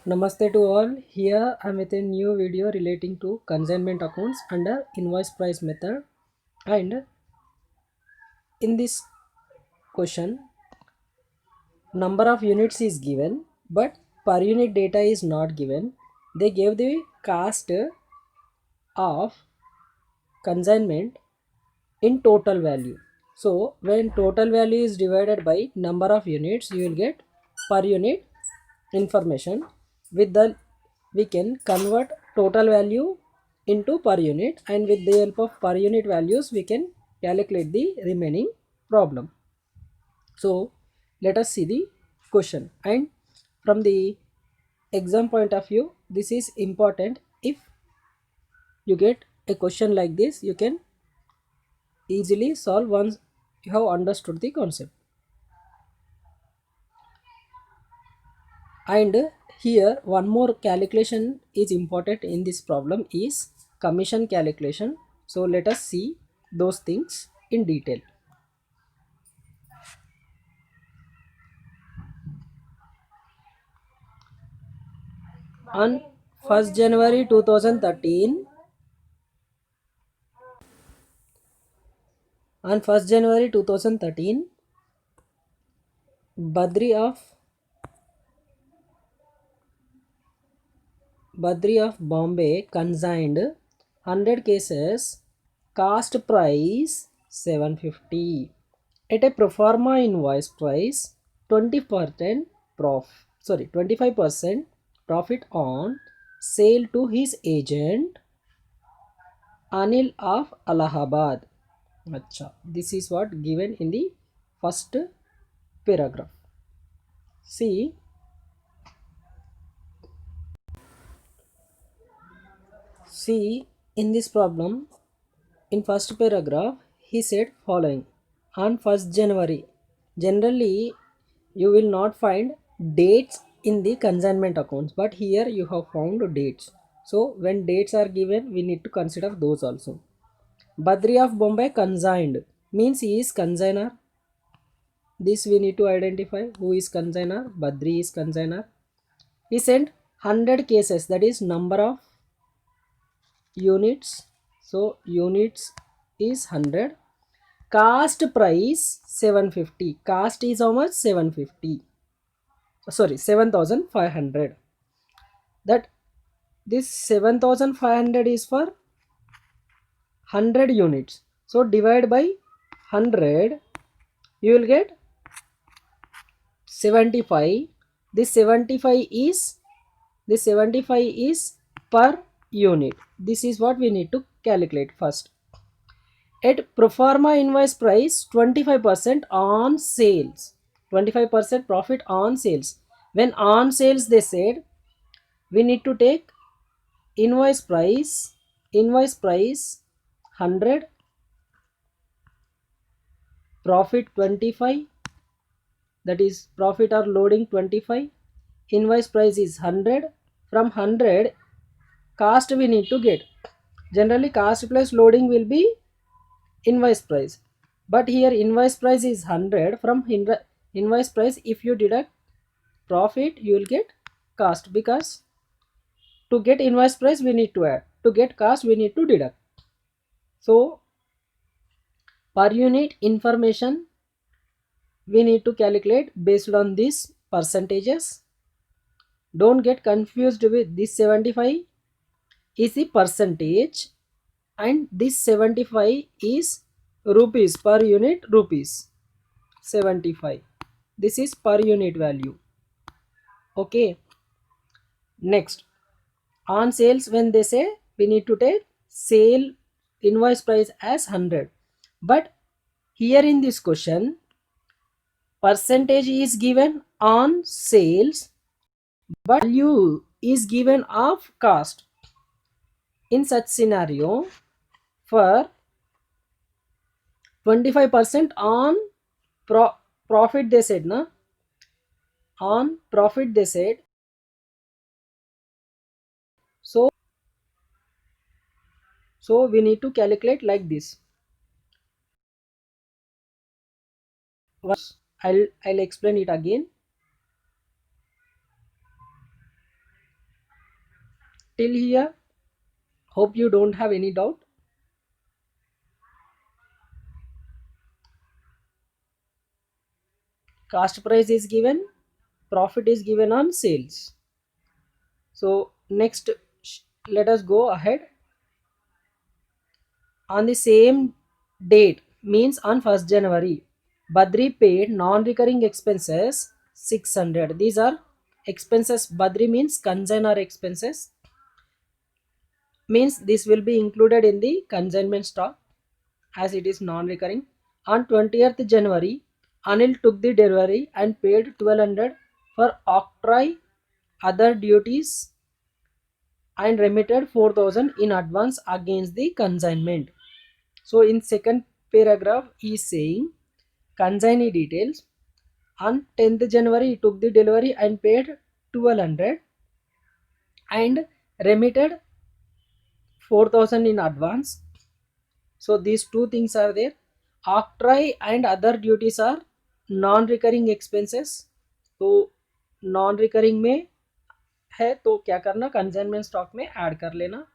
Namaste to all. Here I am with a new video relating to consignment accounts under invoice price method. And in this question, number of units is given, but per unit data is not given. They gave the cost of consignment in total value. So when total value is divided by number of units, you will get per unit information. With the we can convert total value into per unit, and with the help of per unit values we can calculate the remaining problem. So let us see the question, and from the exam point of view this is important. If you get a question like this, you can easily solve once you have understood the concept. And here one more calculation is important in this problem is commission calculation. So let us see those things in detail. On 1st January 2013, on 1st January 2013, Badri of Bombay consigned 100 cases, cost price 750, at a pro forma invoice price 20% 25% profit on sale to his agent Anil of Allahabad. Acha, this is what given in the first paragraph. See, see in this problem, in first paragraph, he said following: on 1st January. Generally, you will not find dates in the consignment accounts, but here you have found dates. So when dates are given, we need to consider those also. Badri of Bombay consigned means he is consigner. This we need to identify who is consigner. Badri is consigner. He sent 100 cases, that is number of units. So units is 100. Cost price 750. Cost is how much? 750. Sorry, 7500. That this 7500 is for 100 units. So divide by 100, you will get 75. This 75 is per unit. This is what we need to calculate first. At pro forma invoice price 25% on sales, 25% profit on sales. When on sales they said we need to take invoice price 100, profit 25, that is profit or loading 25, invoice price is 100. From 100 cost we need to get. Generally cost plus loading will be invoice price, but here invoice price is 100. From invoice price, if you deduct profit, you will get cost, because to get invoice price we need to add, to get cost we need to deduct. So per unit information we need to calculate based on these percentages. Don't get confused with this 75 is the percentage, and this 75 is rupees, per unit rupees 75. This is per unit value. Okay, next, on sales, when they say we need to take sale invoice price as 100, but here in this question percentage is given on sales, but value is given of cost. In such scenario, for 25% on profit they said, na, on profit they said, so we need to calculate like this. I'll explain it again. till here? Hope you don't have any doubt. Cost price is given, profit is given on sales. So next, let us go ahead. On the same date, means on 1st January, Badri paid non-recurring expenses 600. These are expenses. Badri means consignor expenses, means this will be included in the consignment stock as it is non-recurring. On 20th January, Anil took the delivery and paid 1200 for octroi other duties and remitted 4000 in advance against the consignment. So in second paragraph he is saying consignee details. On 10th January he took the delivery and paid 1200 and remitted 4000 in advance. So these two things are there. Octroi and other duties are non-recurring expenses. तो non-recurring में है तो क्या करना, consignment stock में add कर लेना.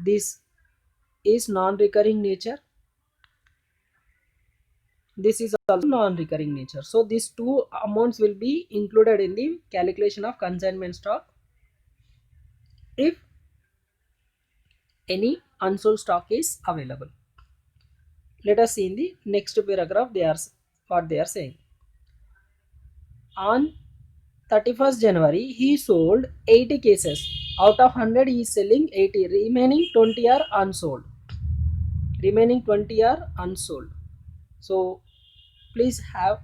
This is non-recurring nature, this is also non-recurring nature. So these two amounts will be included in the calculation of consignment stock if any unsold stock is available. Let us see in the next paragraph they are what they are saying. On 31st January he sold 80 cases. Out of 100 he is selling 80, remaining 20 are unsold. Remaining 20 are unsold. So please have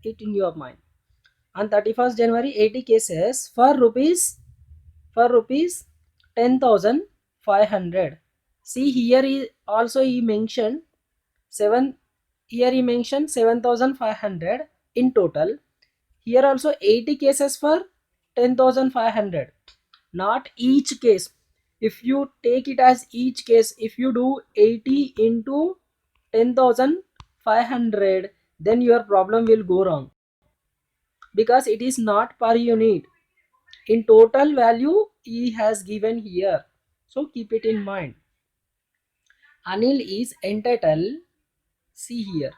it in your mind. On 31st January 80 cases for rupees 10,500. See here he also he mentioned 7, here he mentioned 7,500 in total. Here also 80 cases for 10,500, not each case. If you take it as each case, if you do 80 into 10,500, then your problem will go wrong because it is not per unit. In total value he has given here. So keep it in mind. Anil is entitled, see here,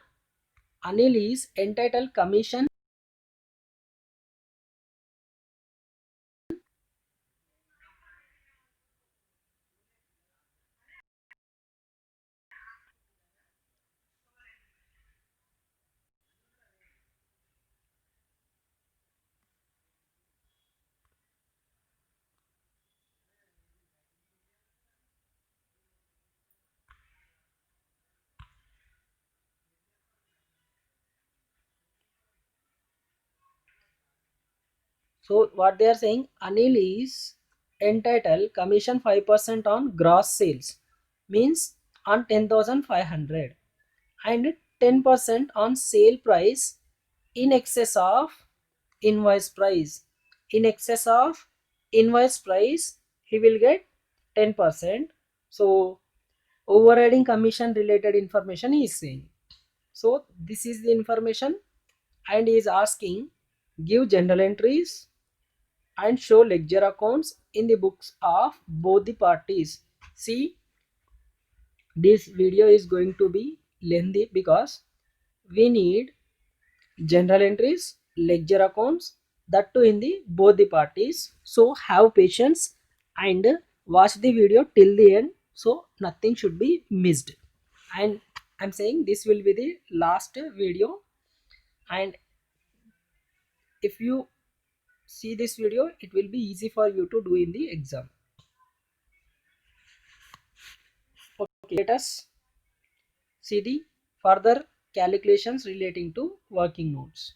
Anil is entitled commission. So what they are saying, Anil is entitled commission 5% on gross sales, means on 10,500, and 10% on sale price in excess of invoice price. In excess of invoice price he will get 10%. So overriding commission related information he is saying. So this is the information, and he is asking give general entries and show ledger accounts in the books of both the parties. See, this video is going to be lengthy because we need general entries, ledger accounts, that too in the both the parties. So have patience and watch the video till the end, so nothing should be missed. And I'm saying this will be the last video, and if you see this video it will be easy for you to do in the exam. Okay, let us see the further calculations relating to working notes.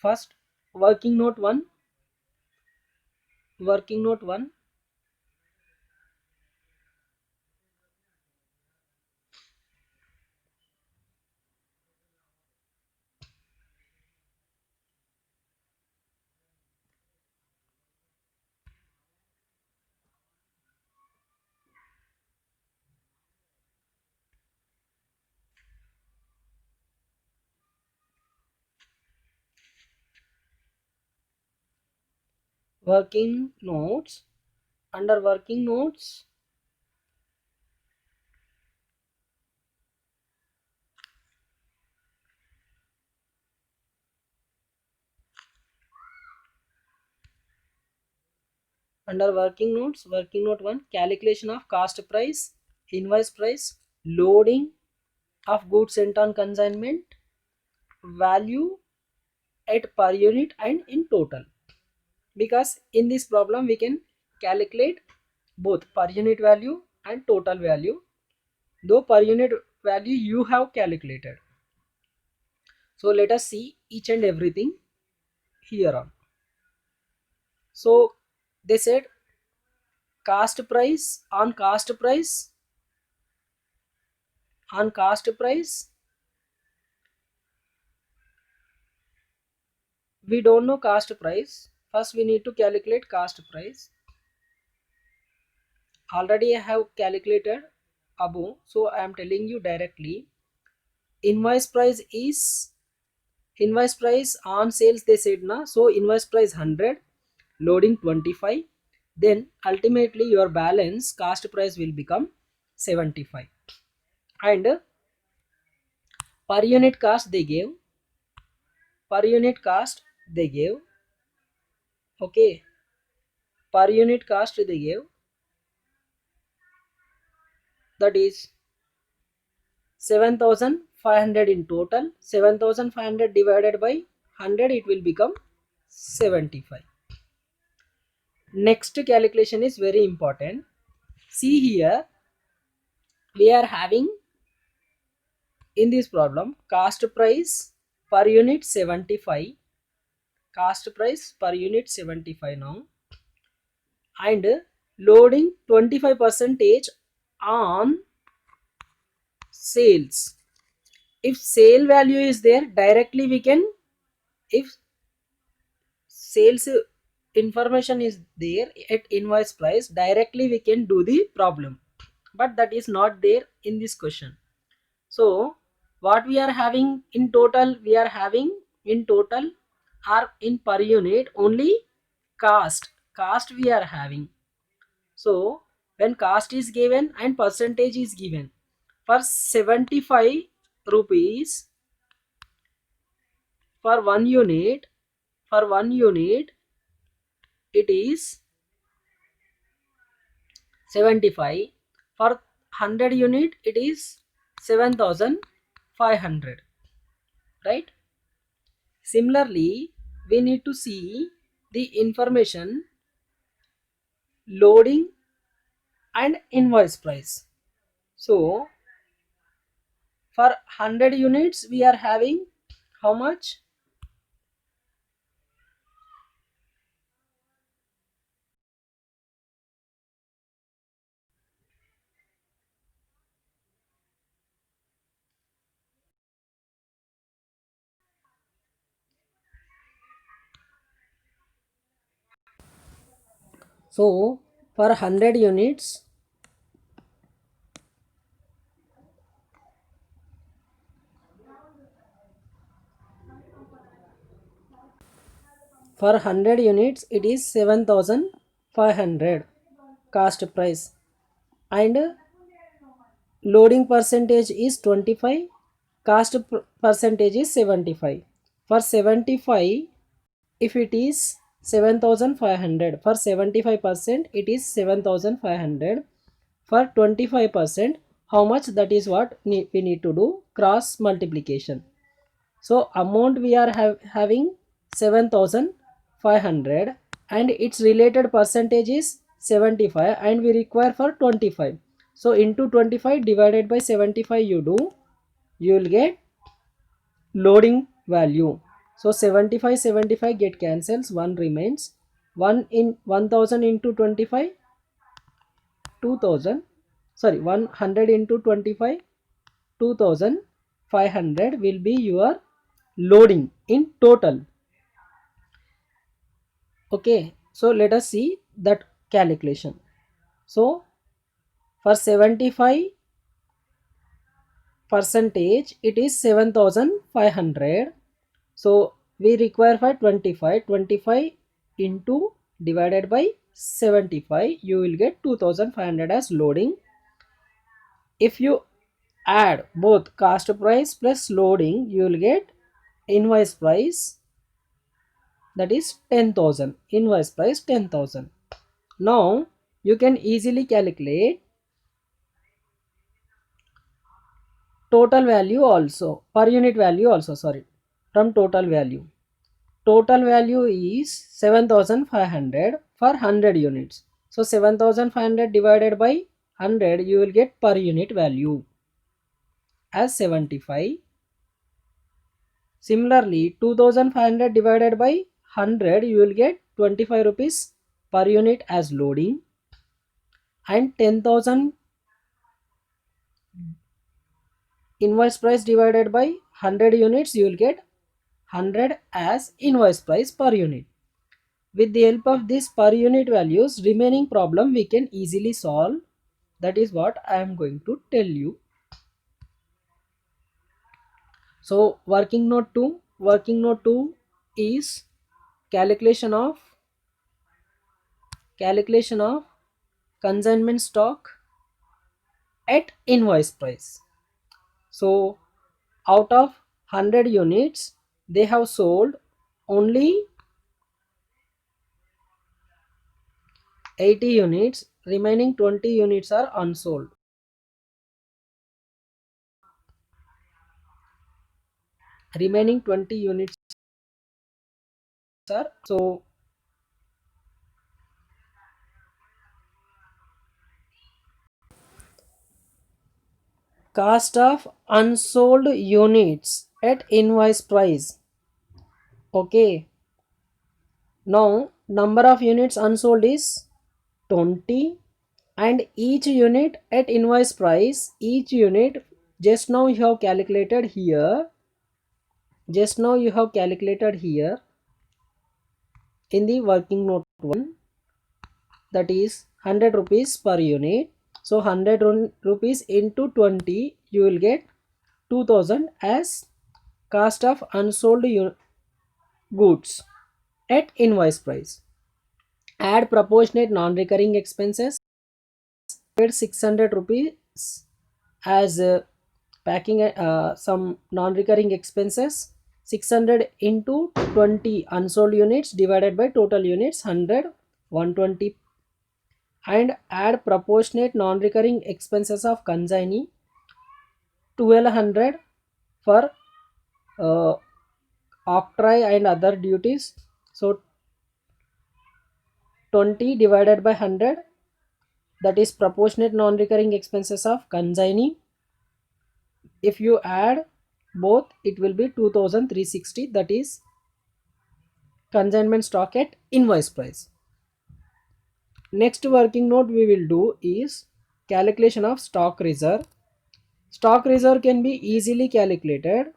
First, working note 1. Working note 1. working notes. Under working notes, working note 1, calculation of cost price, invoice price, loading of goods sent on consignment, value at per unit and in total. Because in this problem we can calculate both per unit value and total value, though per unit value you have calculated. So let us see each and everything here on. So they said cost price, on cost price, we don't know cost price. First we need to calculate cost price. Already I have calculated above, so I am telling you directly. Invoice price is, invoice price on sales they said na, so invoice price 100, loading 25, then ultimately your balance cost price will become 75, and per unit cost they gave, per unit cost they gave, okay, per unit cost they gave, that is 7500 in total. 7500 divided by 100, it will become 75. Next calculation is very important. See here, we are having in this problem cost price per unit 75, cost price per unit 75 now, and loading 25 percentage on sales. If sale value is there, directly we can, if sales information is there at invoice price, directly we can do the problem, but that is not there in this question. So what we are having in total, we are having in total or in per unit only cost we are having. So when cost is given and percentage is given, for 75 rupees, for 1 unit, for 1 unit it is 75, for 100 unit it is 7500, right? Similarly, we need to see the information loading and invoice price. So for 100 units we are having how much? So for 100 units, for 100 units it is 7500 cost price, and loading percentage is 25, cost percentage is 75. For 75, if it is 7500, for 75% it is 7500, for 25% how much, that is what we need to do cross multiplication. So amount we are having 7500, and its related percentage is 75, and we require for 25. So into 25 divided by 75 you do, you will get loading value. So 75 get cancels, 1 remains. 1 in 1000 into 25, 2000, sorry, 100 into 25, 2500 will be your loading in total. Okay, so let us see that calculation. So for 75 percentage it is 7500, so we require for 25 into divided by 75, you will get 2500 as loading. If you add both cost price plus loading, you will get invoice price, that is 10,000. Invoice price 10,000. Now you can easily calculate total value also, per unit value also, sorry, from total value. Total value is 7500 for 100 units. So 7500 divided by 100, you will get per unit value as 75. Similarly, 2500 divided by 100, you will get 25 rupees per unit as loading, and 10,000 invoice price divided by 100 units, you will get 100 as invoice price per unit. With the help of these per unit values, remaining problem we can easily solve. That is what I am going to tell you. So working note 2 is calculation of consignment stock at invoice price. So out of 100 units, they have sold only 80 units, remaining 20 units are unsold. Remaining 20 units are, so cost of unsold units at invoice price. Okay, now number of units unsold is 20, and each unit at invoice price, each unit, just now you have calculated here, in the working note 1, that is 100 rupees per unit. So 100 rupees into 20, you will get 2000 as cost of unsold goods at invoice price. Add proportionate non-recurring expenses, 600 rupees as packing some non-recurring expenses. 600 into 20 unsold units divided by total units 100, 120, and add proportionate non-recurring expenses of consignee 1200 for uh, octroi and other duties. So 20 divided by 100, that is proportionate non-recurring expenses of consignee. If you add both, it will be 2360, that is consignment stock at invoice price. Next working note we will do is calculation of stock reserve. Stock reserve can be easily calculated,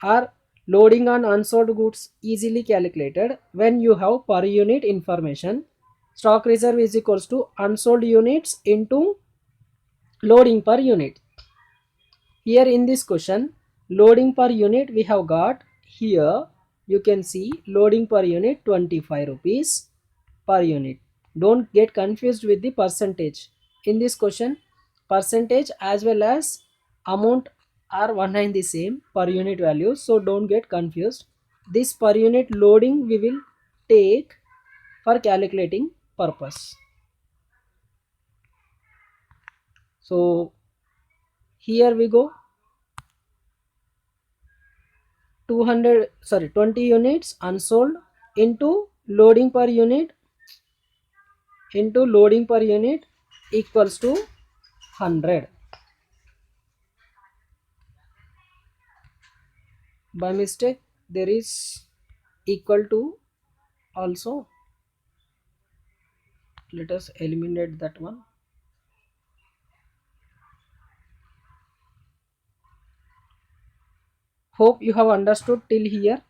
or loading on unsold goods easily calculated when you have per unit information. Stock reserve is equals to unsold units into loading per unit. Here in this question, loading per unit we have got here, you can see loading per unit 25 rupees per unit. Don't get confused with the percentage. In this question, percentage as well as amount are one and the same per unit value, so don't get confused. This per unit loading we will take for calculating purpose. So here we go, 20 units unsold into loading per unit equals to 100. By mistake there is equal to also, let us eliminate that one. Hope you have understood till here.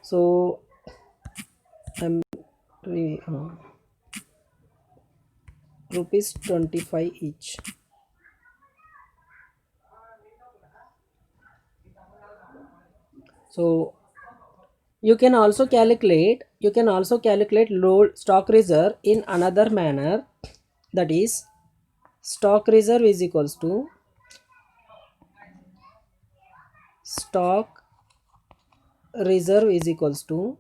So I'm rupees 25 each. So you can also calculate load stock reserve in another manner, that is stock reserve is equals to stock reserve is equals to,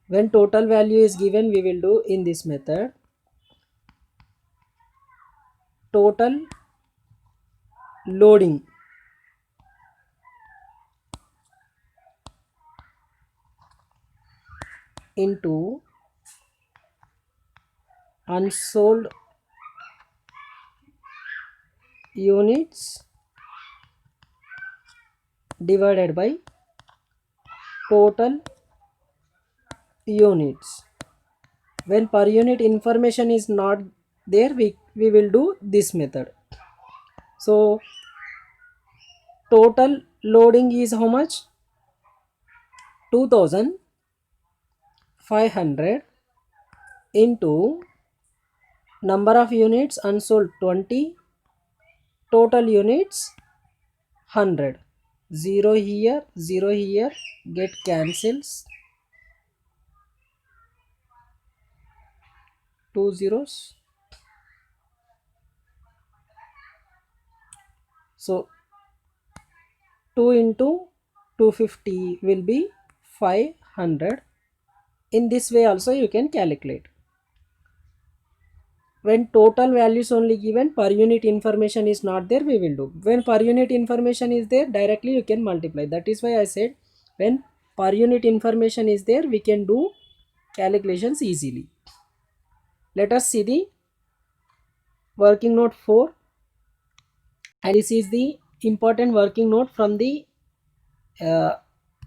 when total value is given, we will do in this method, total loading into unsold units divided by total units. When per unit information is not there, we will do this method. So total loading is how much? 2500 into number of units unsold 20, total units 100. 0 here, 0 here, get cancels, 2 zeros. So 2 into 250 will be 500. In this way also you can calculate. When total values only given, per unit information is not there, we will do. When per unit information is there, directly you can multiply. That is why I said when per unit information is there, we can do calculations easily. Let us see the working note 4, and this is the important working note from the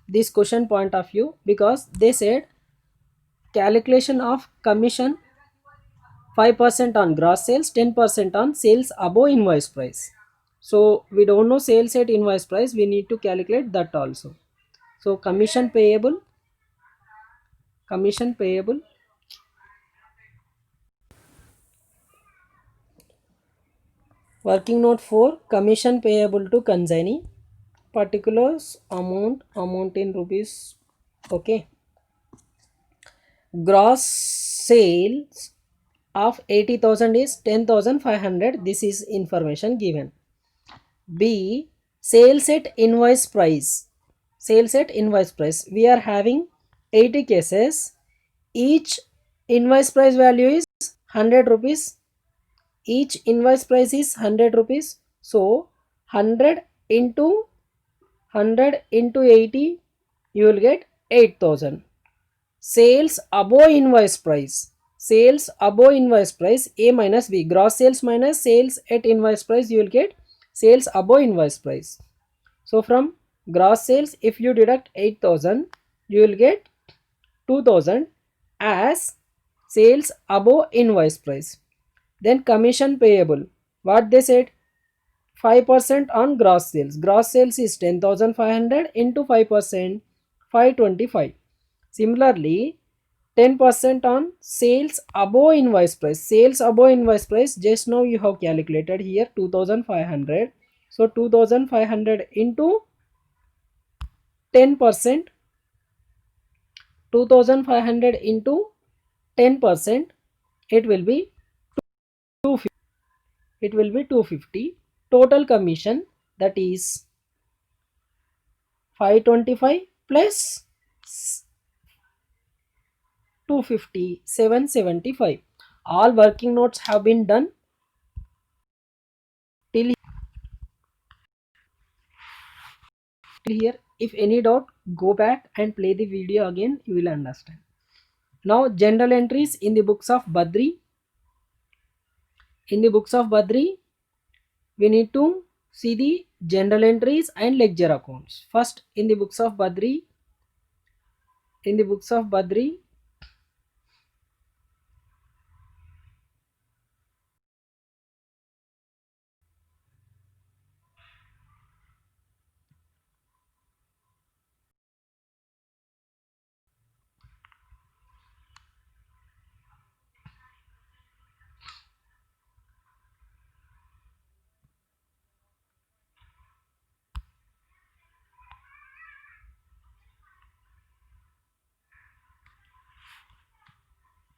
this question point of view, because they said calculation of commission 5% on gross sales, 10% on sales above invoice price. So we don't know sales at invoice price, we need to calculate that also. So commission payable working note 4, commission payable to consignee, particulars amount in rupees. Okay, gross sales of 80,000 is 10,500. This is information given. B, sales at invoice price. Sales at invoice price. We are having 80 cases. Each invoice price value is 100 rupees. Each invoice price is 100 rupees. So 100 into 80, you will get 8,000. Sales above invoice price. Sales above invoice price, A minus B. Gross sales minus sales at invoice price, you will get sales above invoice price. So from gross sales, if you deduct 8,000, you will get 2,000 as sales above invoice price. Then commission payable. What they said? 5% on gross sales. Gross sales is 10,500 into 5%, 525. Similarly, 10% on sales above invoice price. Sales above invoice price, just now you have calculated here 2500. So 2500 into 10%, 2500 into 10%, it will be 250. It will be 250. Total commission, that is 525 plus 250, 775. All working notes have been done till here. If any doubt, go back and play the video again, you will understand. Now general entries in the books of Badri. In the books of Badri, we need to see the general entries and ledger accounts. First, in the books of Badri,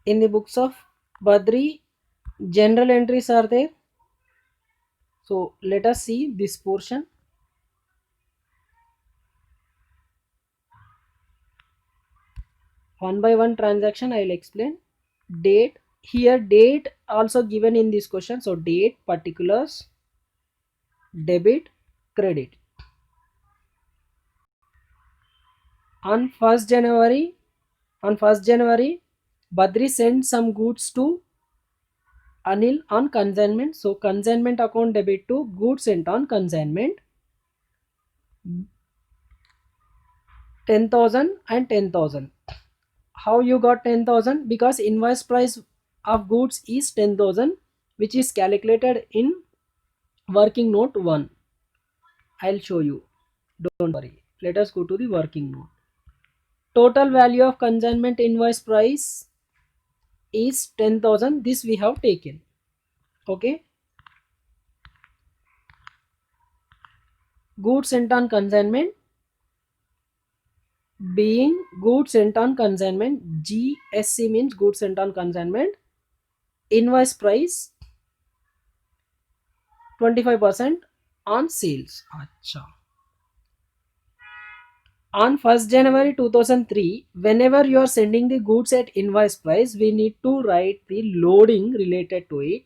In the books of Badri, general entries are there. So let us see this portion. One by one transaction I will explain. Date, here date also given in this question. So date, particulars, debit, credit. On 1st January, Badri sent some goods to Anil on consignment. So consignment account debit to goods sent on consignment 10,000 and 10,000. How you got 10,000? Because invoice price of goods is 10,000, which is calculated in working note 1. I'll show you. Don't worry. Let us go to the working note. Total value of consignment invoice price is 10,000. This we have taken. Okay. Goods sent on consignment, being goods sent on consignment, GSC means goods sent on consignment, invoice price 25% on sales. Acha. On 1st January 2003, whenever you are sending the goods at invoice price, we need to write the loading related to it.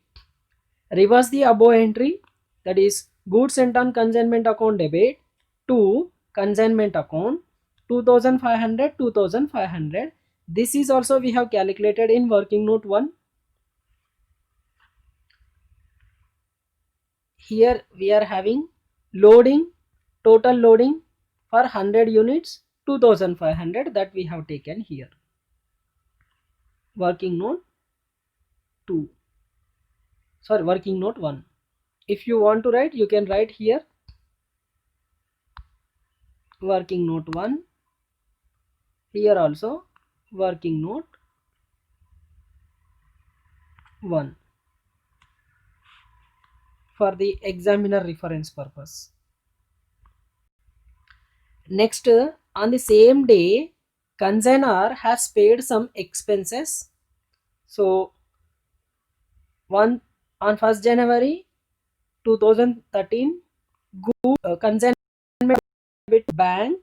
Reverse the above entry, that is goods sent on consignment account debit to consignment account 2500 2500. This is also we have calculated in working note 1. Here we are having loading, total loading for 100 units 2500, that we have taken here. Working note 2, sorry, working note 1. If you want to write, you can write here working note 1, here also working note 1 for the examiner reference purpose. Next, on the same day, consignor has paid some expenses. So on 1st January 2013, consignment debit bank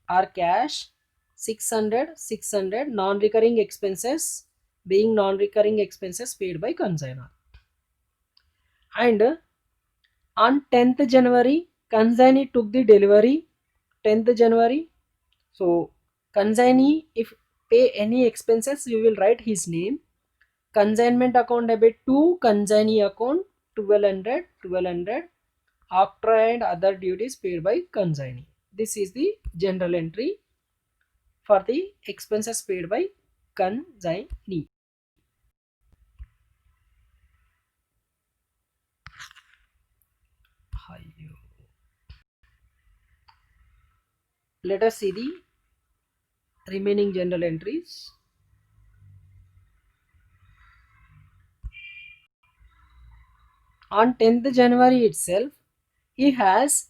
or cash 600 non-recurring expenses, being non-recurring expenses paid by consignor. And on 10th January, consignee took the delivery. 10th January, so consignee, if pay any expenses, you will write his name. Consignment account debit to consignee account 1200 after and other duties paid by consignee. This is the general entry for the expenses paid by consignee. Let us see the remaining general entries. On 10th January itself, he has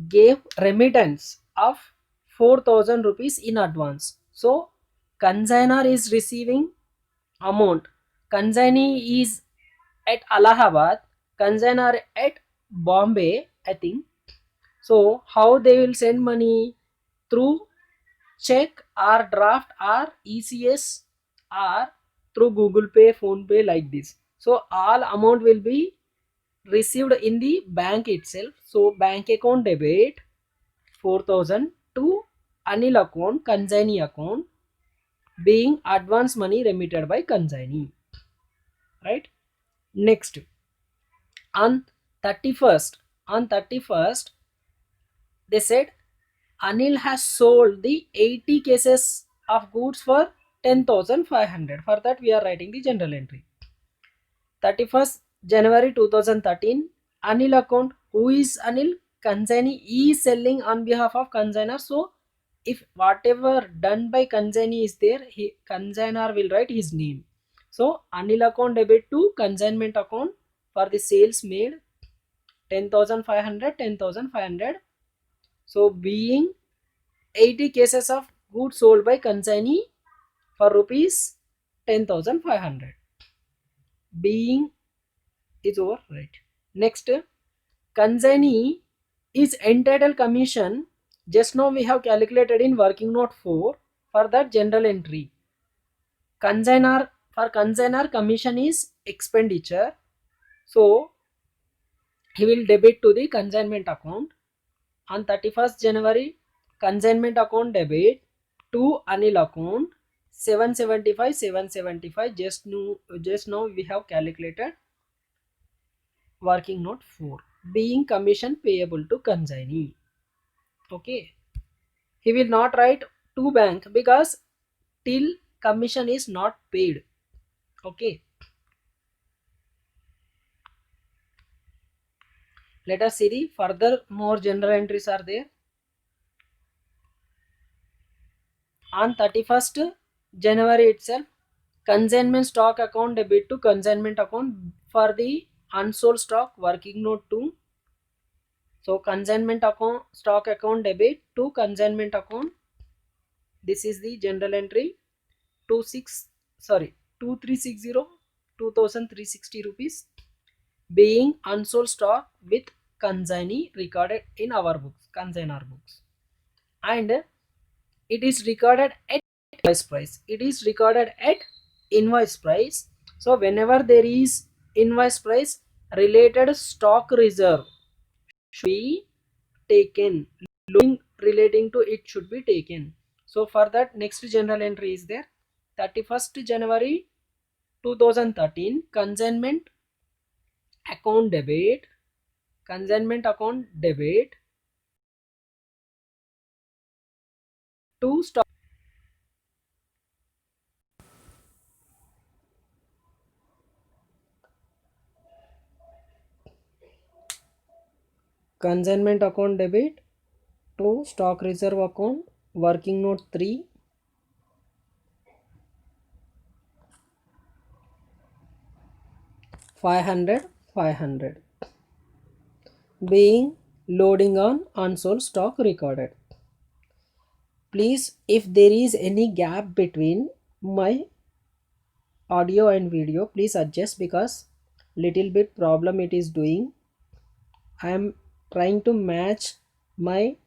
gave remittance of 4,000 rupees in advance. So consignor is receiving amount. Consignee is at Allahabad, consignor at Bombay, I think. So how they will send money? Through check or draft or ECS or through Google Pay, Phone Pay, like this. So all amount will be received in the bank itself. So bank account debit 4,000 to Anil account, consignee account, being advance money remitted by consignee. Right? Next, on 31st, they said Anil has sold the 80 cases of goods for 10,500. For that we are writing the general entry. 31st January 2013, Anil account. Who is Anil? Consignee is selling on behalf of consignor. So if whatever done by consignee is there, consignor will write his name. So Anil account debit to consignment account for the sales made 10,500. So being 80 cases of goods sold by consignee for rupees 10,500. Being is over, right? Next, consignee is entitled commission. Just now we have calculated in working note 4 for that general entry. Consignor, for consignor commission is expenditure, so he will debit to the consignment account. On 31st January, consignment account debit to Anil account 775. Just now we have calculated working note 4. Being commission payable to consignee. Okay. He will not write to bank because till commission is not paid. Okay. Let us see the further more general entries are there. On 31st January itself, consignment stock account debit to consignment account for the unsold stock, working note 2. So consignment account stock account debit to consignment account. This is the general entry 2360 2360 rupees, being unsold stock with consignee recorded in our books, consignor books, and it is recorded at invoice price. It is recorded at invoice price. So whenever there is invoice price, related stock reserve should be taken. Loading relating to it should be taken. So for that, next general entry is there. 31st January 2013, account debit consignment account debit to stock. Consignment account debit to stock reserve account, working note 3. $500 being loading on unsold stock recorded. Please, if there is any gap between my audio and video, please adjust because little bit problem it is doing. I am trying to match my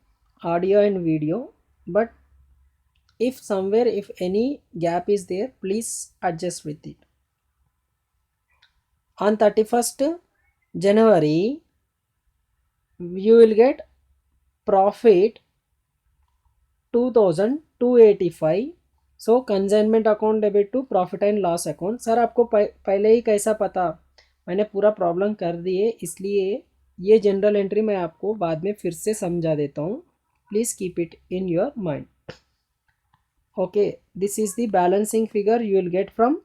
audio and video, but if somewhere if any gap is there, please adjust with it. On 31st January, you will get profit 2285. So consignment account debit to profit and loss account. Sir आपको पहले ही कैसा पता, मैंने पूरा problem कर दिए, इसलिए ये जनरल एंट्री मैं आपको बाद में फिर से समझा देता हूँ. Please keep it in your mind. Okay, this is the balancing figure you will get from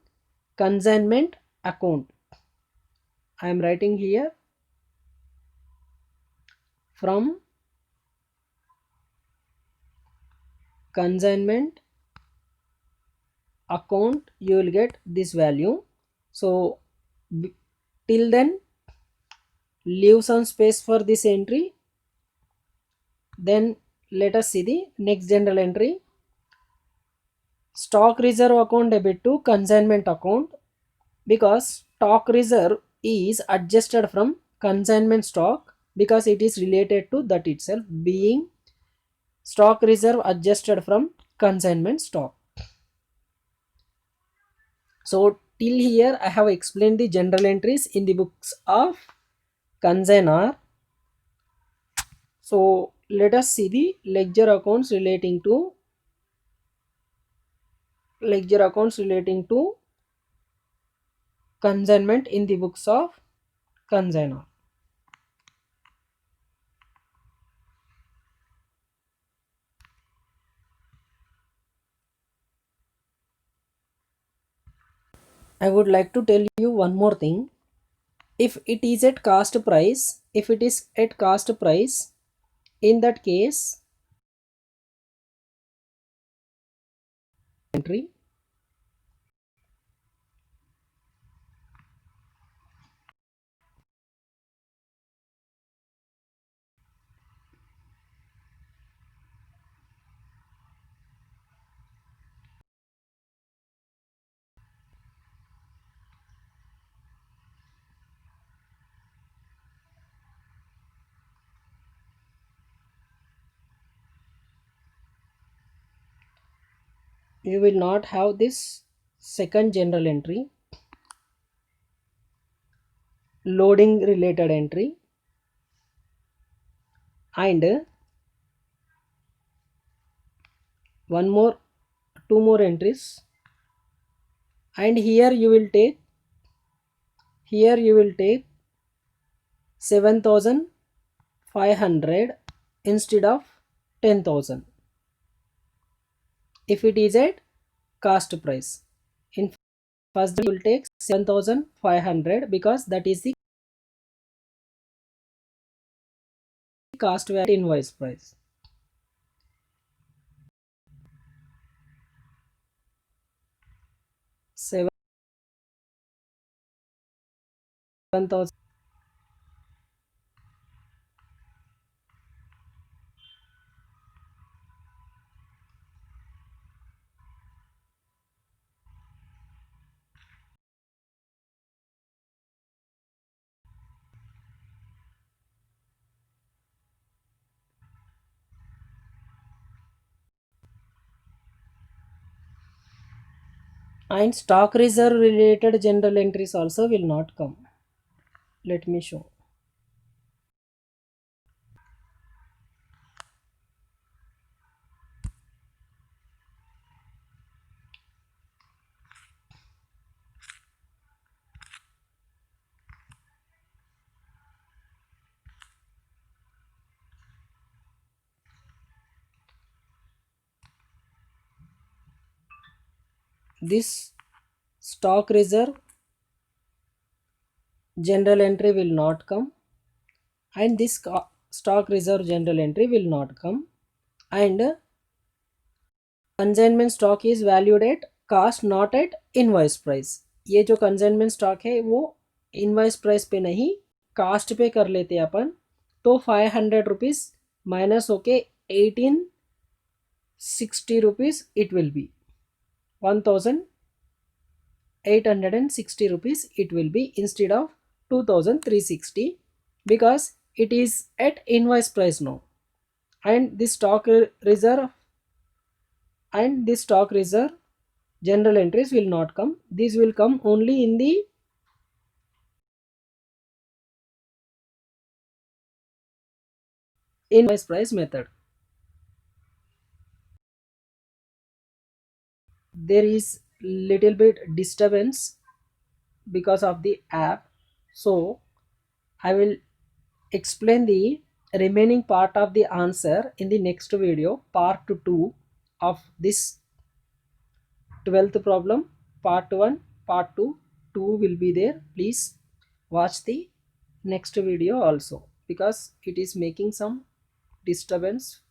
consignment account. I am writing here from consignment account you will get this value. So till then leave some space for this entry. Then let us see the next general entry. Stock reserve account debit to consignment account, because stock reserve is adjusted from consignment stock because it is related to that itself, being stock reserve adjusted from consignment stock. So till here I have explained the general entries in the books of consignor. So let us see the ledger accounts relating to consignment in the books of consignor. I would like to tell you one more thing. If it is at cost price, in that case entry, you will not have this second general entry, loading related entry, and one more, two more entries. And here you will take, 7,500 instead of 10,000 if it is at cost price. In first you will take 7,500 because that is the cost value invoice price. 7,000. And stock reserve related general entries also will not come. Let me show. This stock reserve general entry will not come, and this stock reserve general entry will not come, and consignment stock is valued at cost not at invoice price. ये जो consignment stock है वो invoice price पे नहीं, cast पे कर लेते अपन. तो 500 रुपीज़ माइनस होके 1860 rupees it will be, 1860 rupees it will be instead of 2360 because it is at invoice price now. And this stock reserve and this stock reserve general entries will not come. These will come only in the invoice price method. There is little bit disturbance because of the app, so I will explain the remaining part of the answer in the next video, part 2 of this 12th problem. Part 1, part 2, 2 will be there. Please watch the next video also because it is making some disturbance